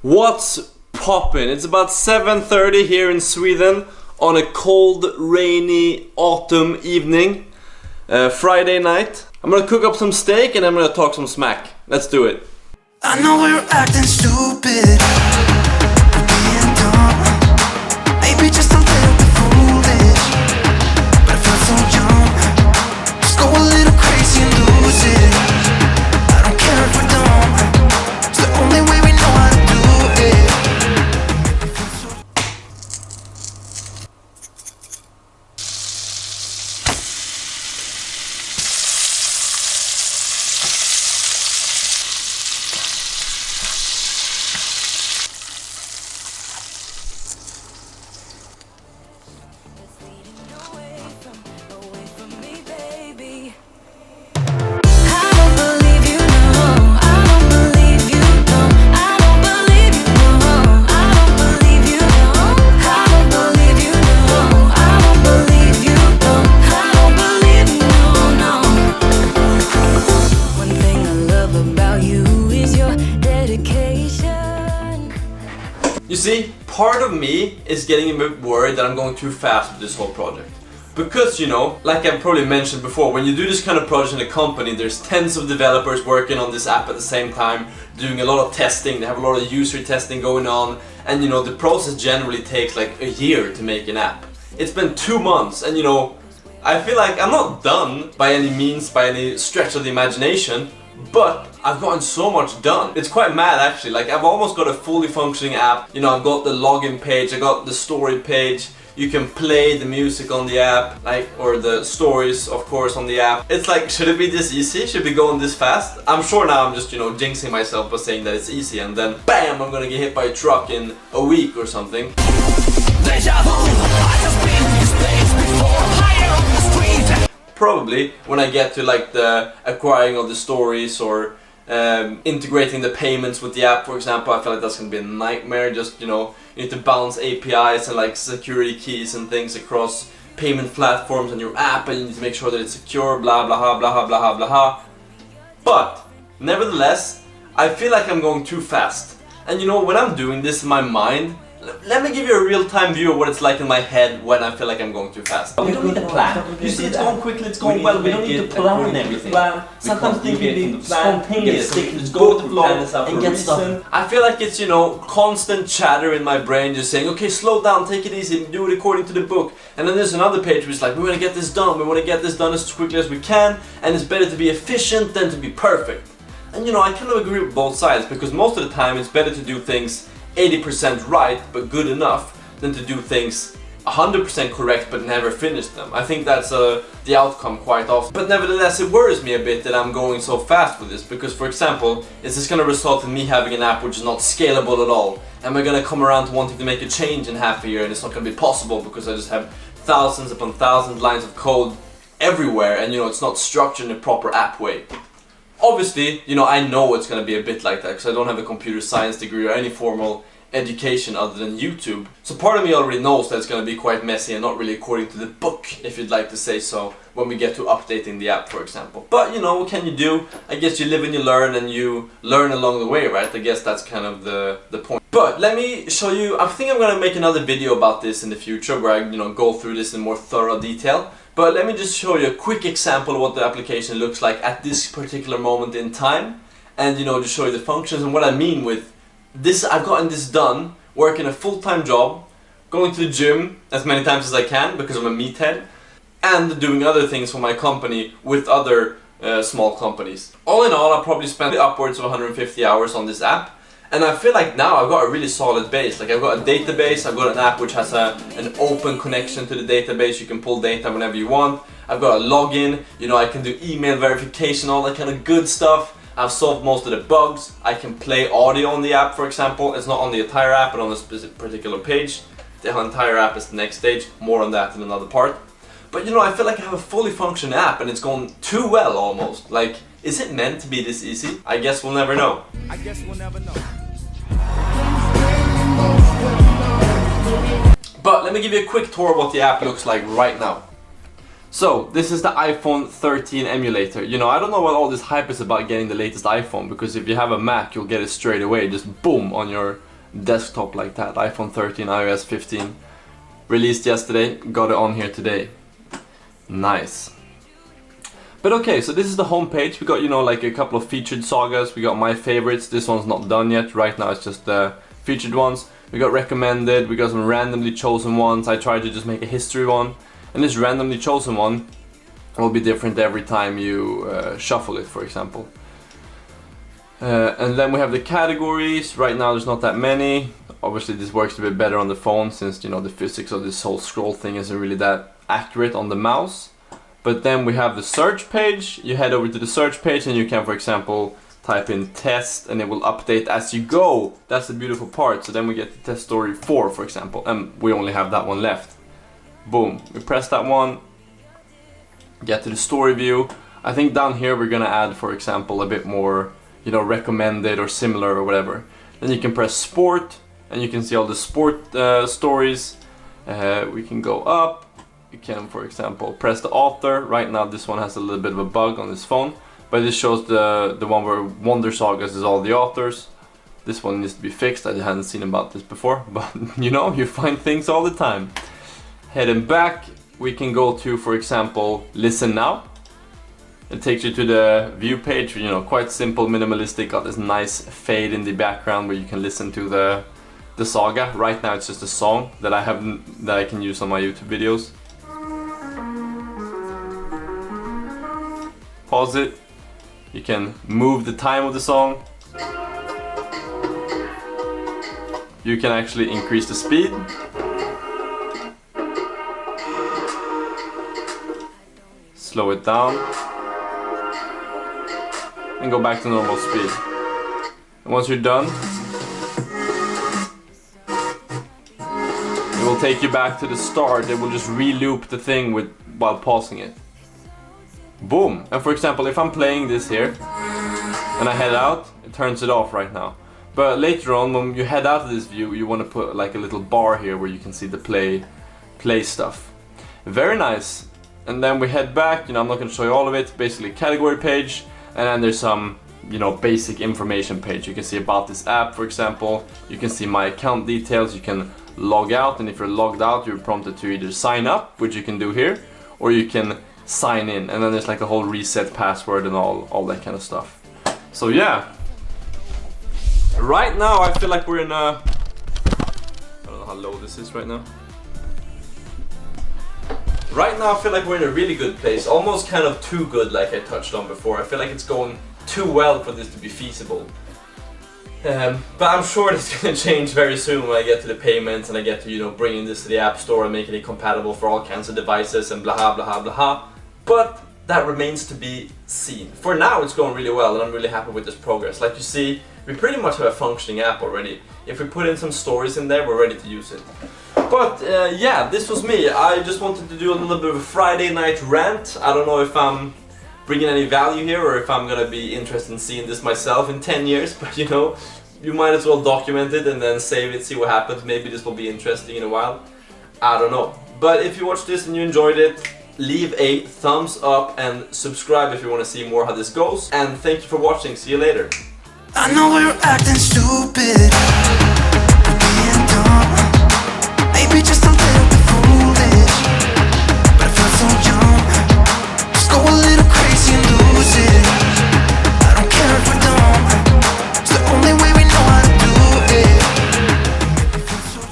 What's poppin'? It's about 7:30 here in Sweden on a cold, rainy autumn evening, Friday night. I'm gonna cook up some steak and I'm gonna talk some smack. Let's do it. I know we're acting stupid, being dumb, maybe just a little bit foolish, but I feel so young. Just go a little crazy and lose it. I don't care if we're dumb, it's the only way we know how to do it. You see, part of me is getting a bit worried that I'm going too fast with this whole project. Because, you know, like I've probably mentioned before, when you do this kind of project in a company, there's tens of developers working on this app at the same time, doing a lot of testing, they have a lot of user testing going on, and you know, the process generally takes like a year to make an app. It's been 2 months, and you know, I feel like I'm not done by any means, by any stretch of the imagination, but I've gotten so much done. It's quite mad actually, like I've almost got a fully functioning app. You know, I've got the login page, I got the story page, you can play the music on the app, like, or the stories of course on the app. It's like, should it be this easy? Should it be going this fast? I'm sure now I'm just, you know, jinxing myself by saying that it's easy and then BAM! I'm gonna get hit by a truck in a week or something. Probably when I get to like the acquiring of the stories or integrating the payments with the app, for example, I feel like that's gonna be a nightmare. Just, you know, you need to balance APIs and like security keys and things across payment platforms on your app, and you need to make sure that it's secure, blah blah blah blah blah blah blah. But nevertheless, I feel like I'm going too fast. And you know, when I'm doing this in my mind, let me give you a real-time view of what it's like in my head when I feel like I'm going too fast. We don't need a plan. You see, it's going quickly, it's going well. We don't need to plan everything. Sometimes things can be spontaneous. Just go with the flow and get stuff. I feel like it's, you know, constant chatter in my brain just saying, okay, slow down, take it easy, do it according to the book. And then there's another page which is like, we want to get this done, we want to get this done as quickly as we can, and it's better to be efficient than to be perfect. And you know, I kind of agree with both sides, because most of the time it's better to do things 80% right but good enough than to do things 100% correct but never finish them. I think that's the outcome quite often. But nevertheless, it worries me a bit that I'm going so fast with this, because for example, is this going to result in me having an app which is not scalable at all? Am I going to come around to wanting to make a change in half a year and it's not going to be possible because I just have thousands upon thousands lines of code everywhere, and you know, it's not structured in a proper app way? Obviously, you know, I know it's going to be a bit like that because I don't have a computer science degree or any formal education other than YouTube. So part of me already knows that it's going to be quite messy and not really according to the book, if you'd like to say so, when we get to updating the app, for example. But you know, what can you do? I guess you live and you learn, and you learn along the way, right? I guess that's kind of the point. But let me show you, I think I'm going to make another video about this in the future where I, you know, go through this in more thorough detail. But let me just show you a quick example of what the application looks like at this particular moment in time, and you know, just show you the functions and what I mean with this. I've gotten this done working a full-time job, going to the gym as many times as I can because I'm a meathead, and doing other things for my company with other small companies. All in all, I probably spent upwards of 150 hours on this app. And I feel like now I've got a really solid base. Like I've got a database, I've got an app which has an open connection to the database. You can pull data whenever you want. I've got a login, you know, I can do email verification, all that kind of good stuff. I've solved most of the bugs. I can play audio on the app, for example. It's not on the entire app, but on a specific particular page. The entire app is the next stage. More on that in another part. But you know, I feel like I have a fully functioning app and it's going too well almost. Like, is it meant to be this easy? I guess we'll never know. I guess we'll never know. But let me give you a quick tour of what the app looks like right now. So, this is the iPhone 13 emulator. You know, I don't know what all this hype is about getting the latest iPhone, because if you have a Mac, you'll get it straight away, just boom, on your desktop like that. iPhone 13, iOS 15. Released yesterday, got it on here today. Nice. But okay, so this is the home page. We got, you know, like a couple of featured sagas. We got my favorites. This one's not done yet. Right now it's just the featured ones. We got recommended. We got some randomly chosen ones. I tried to just make a history one. And this randomly chosen one will be different every time you shuffle it, for example. And then we have the categories. Right now there's not that many. Obviously this works a bit better on the phone since, you know, the physics of this whole scroll thing isn't really that accurate on the mouse. But then we have the search page. You head over to the search page and you can, for example, type in test and it will update as you go. That's the beautiful part. So then we get the test story 4, for example, and we only have that one left. Boom, we press that one, get to the story view. I think down here we're gonna add, for example, a bit more, you know, recommended or similar or whatever. Then you can press sport and you can see all the sport stories. We can go up. You can, for example, press the author. Right now this one has a little bit of a bug on this phone, but this shows the one where Wonder Sagas is all the authors. This one needs to be fixed. I hadn't seen about this before, but you know, you find things all the time. Heading back, we can go to, for example, listen now. It takes you to the view page, you know, quite simple, minimalistic, got this nice fade in the background where you can listen to the saga. Right now it's just a song that I can use on my YouTube videos. Pause it. You can move the time of the song. You can actually increase the speed. Slow it down. And go back to normal speed. And once you're done, it will take you back to the start. It will just re-loop the thing while pausing it. Boom. And for example, if I'm playing this here and I head out, it turns it off right now. But later on, when you head out of this view, you want to put like a little bar here where you can see the play stuff. Very nice. And then we head back, you know, I'm not going to show you all of it. Basically category page, and then there's some, you know, basic information page. You can see about this app, for example. You can see my account details. You can log out, and if you're logged out, you're prompted to either sign up, which you can do here, or you can sign in, and then there's like a whole reset password and all that kind of stuff. So yeah, right now I feel like we're in a, I don't know how low this is right now. Right now I feel like we're in a really good place, almost kind of too good, like I touched on before. I feel like it's going too well for this to be feasible. But I'm sure it's going to change very soon when I get to the payments and I get to, you know, bringing this to the App Store and making it compatible for all kinds of devices and blah blah blah blah. But that remains to be seen. For now it's going really well and I'm really happy with this progress. Like you see, we pretty much have a functioning app already. If we put in some stories in there, we're ready to use it. But yeah, this was me. I just wanted to do a little bit of a Friday night rant. I don't know if I'm bringing any value here or if I'm gonna be interested in seeing this myself in 10 years, but you know, you might as well document it and then save it, see what happens. Maybe this will be interesting in a while. I don't know. But if you watched this and you enjoyed it, leave a thumbs up and subscribe if you want to see more how this goes. And thank you for watching. See you later. I know we're acting stupid.